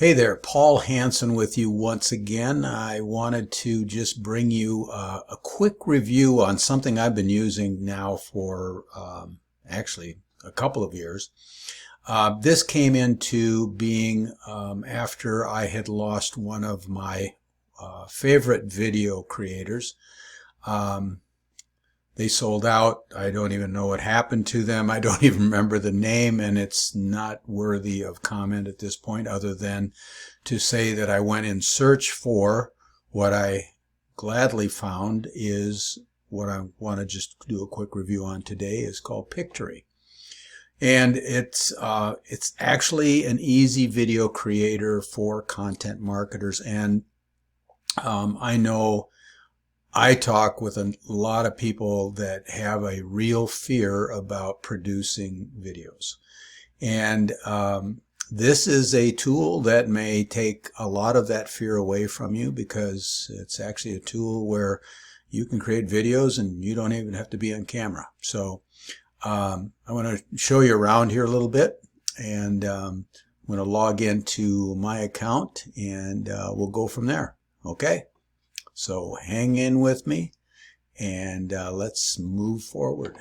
Hey there, Paul Hansen with you once again. I wanted to just bring you a quick review on something I've been using now for actually a couple of years. This came into being after I had lost one of my favorite video creators. They sold out. I don't even know what happened to them. I don't even remember the name, and it's not worthy of comment at this point other than to say that I went in search for what I gladly found is what I want to just do a quick review on today is called Pictory. And it's actually an easy video creator for content marketers. And I know I talk with a lot of people that have a real fear about producing videos. And this is a tool that may take a lot of that fear away from you, because it's actually a tool where you can create videos and you don't even have to be on camera. So I want to show you around here a little bit, and I'm going to log into my account and we'll go from there. Okay? So hang in with me, and let's move forward.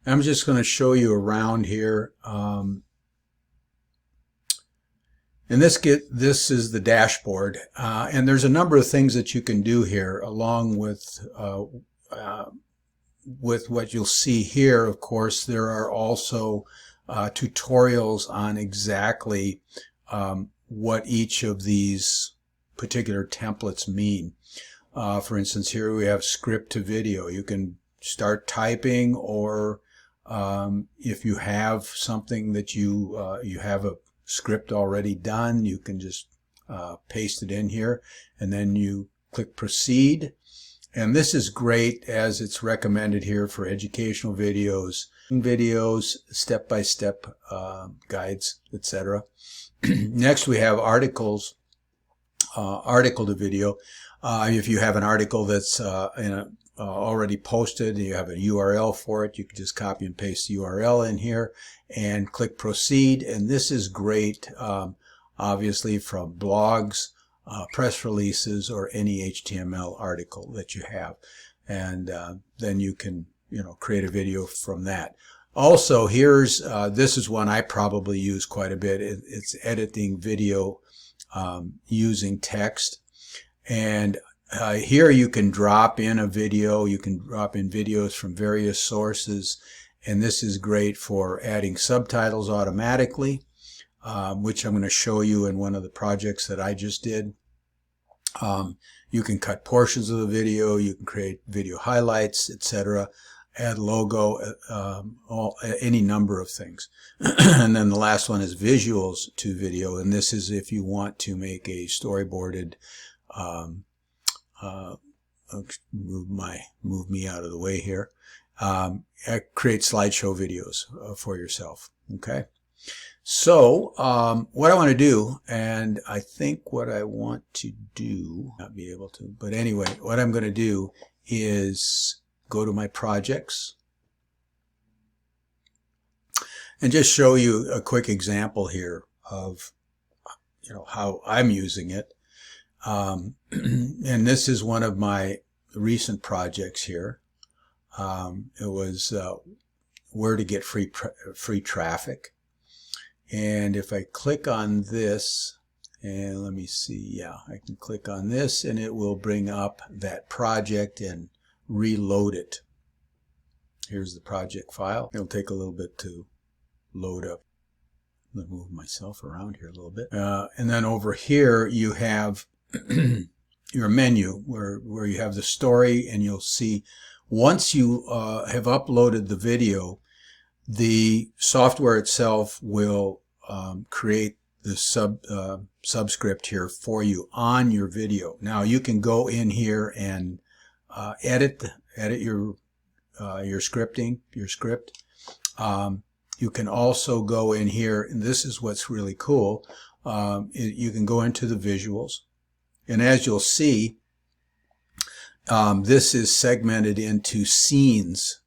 I'm just going to show you around here. And this is the dashboard, and there's a number of things that you can do here, along with what you'll see here. Of course, there are also tutorials on exactly what each of these particular templates mean. For instance, here we have script to video. You can start typing, or if you have something that you have a script already done, you can just paste it in here, and then you click proceed. And this is great, as it's recommended here for educational videos, step-by-step guides, etc. Next, we have articles, article to video. If you have an article that's already posted, you have a URL for it, you can just copy and paste the URL in here and click proceed. And this is great, obviously, from blogs, press releases, or any HTML article that you have. And then you can, create a video from that. Also, here's this is one I probably use quite a bit. It's editing video using text. And here you can drop in a video. You can drop in videos from various sources. And this is great for adding subtitles automatically, which I'm going to show you in one of the projects that I just did. You can cut portions of the video. You can create video highlights, etc. Add logo, any number of things. And then the last one is visuals to video, and this is if you want to make a storyboarded, move me out of the way here, create slideshow videos for yourself. Okay, so what I want to do, and I think what I want to do, not be able to, but anyway, what I'm going to do is go to my projects and just show you a quick example here of how I'm using it. And this is one of my recent projects here. It was where to get free traffic. And if I click on this, and let me see, yeah, I can click on this and it will bring up that project and reload it. Here's the project file. It'll take a little bit to load up. Let me move myself around here a little bit. And then over here you have your menu where you have the story, and you'll see once you have uploaded the video, the software itself will create the subscript here for you on your video. Now you can go in here and edit your script. You can also go in here, and this is what's really cool. You can go into the visuals, and as you'll see, this is segmented into scenes,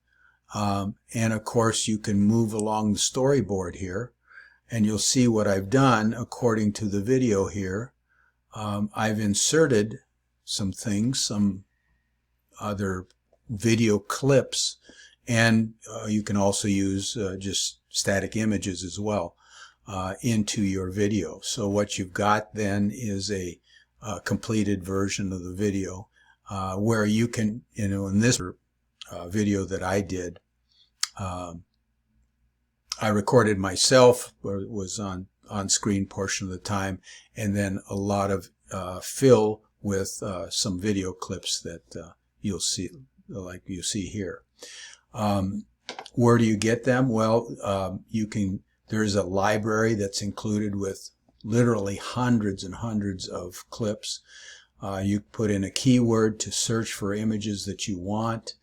and of course you can move along the storyboard here, and you'll see what I've done according to the video here. I've inserted some things, some other video clips, and you can also use just static images as well into your video. So what you've got then is a completed version of the video where you can, in this video that I did, I recorded myself, where it was on screen portion of the time, and then a lot of fill with some video clips that you'll see, like you see here. Where do you get them? Well, there's a library that's included with literally hundreds and hundreds of clips. You put in a keyword to search for images that you want.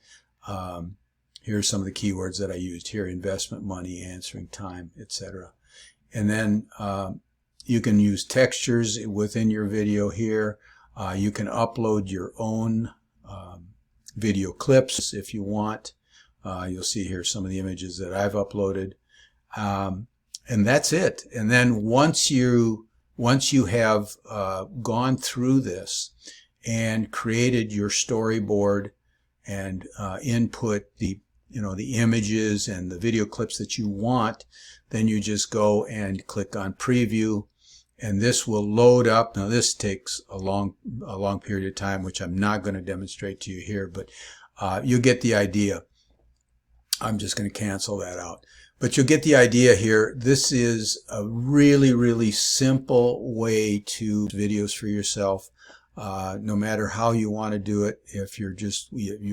Here's some of the keywords that I used here: investment, money, answering time, etc. And then you can use textures within your video here. You can upload your own video clips if you want. You'll see here some of the images that I've uploaded. And that's it. And then once you have gone through this and created your storyboard and input the images and the video clips that you want, then you just go and click on preview, and this will load up. Now this takes a long period of time, which I'm not going to demonstrate to you here, but you get the idea. I'm just going to cancel that out. But you'll get the idea here. This is a really, really simple way to do videos for yourself. No matter how you want to do it, if you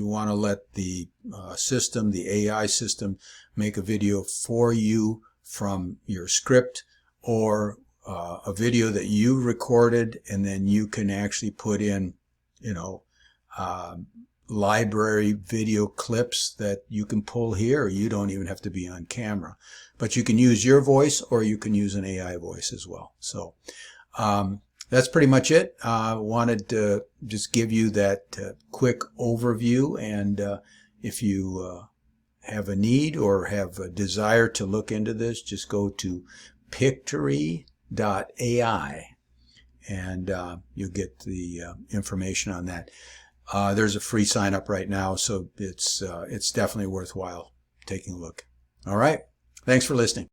want to let the system, the AI system, make a video for you from your script, or a video that you recorded, and then you can actually put in, library video clips that you can pull here. You don't even have to be on camera, but you can use your voice, or you can use an AI voice as well. So that's pretty much it. I wanted to just give you that quick overview, and if you have a need or have a desire to look into this, just go to Pictory.ai, and you'll get the information on that. There's a free sign up right now, so it's definitely worthwhile taking a look. All right. Thanks for listening.